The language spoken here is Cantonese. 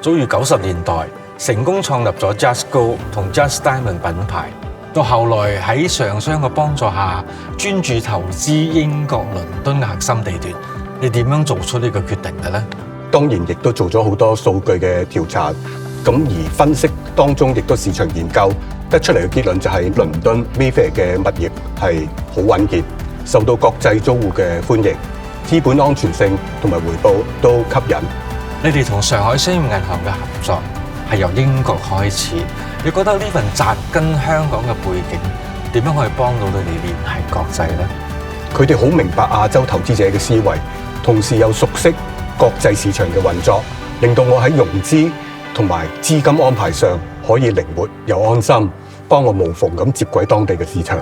早於90年代成功創立咗 Just Gold 同 Just Diamond 品牌，到後來喺常商嘅幫助下，專注投資英國倫敦嘅核心地段。你點樣做出呢個決定嘅呢？當然亦都做咗好多數據嘅調查，咁而分析當中亦都市場研究得出嚟嘅結論就係倫敦 Mayfair 嘅物業係好穩健，受到國際租戶嘅歡迎，資本安全性同埋回報都吸引。你哋同上海商業銀行嘅合作係由英國開始，你覺得呢份紮根香港嘅背景點樣可以幫到你哋聯繫國際呢？佢哋好明白亞洲投資者嘅思維，同時又熟悉國際市場嘅運作，令到我喺融資同埋資金安排上可以靈活又安心，幫我無縫咁接軌當地嘅市場。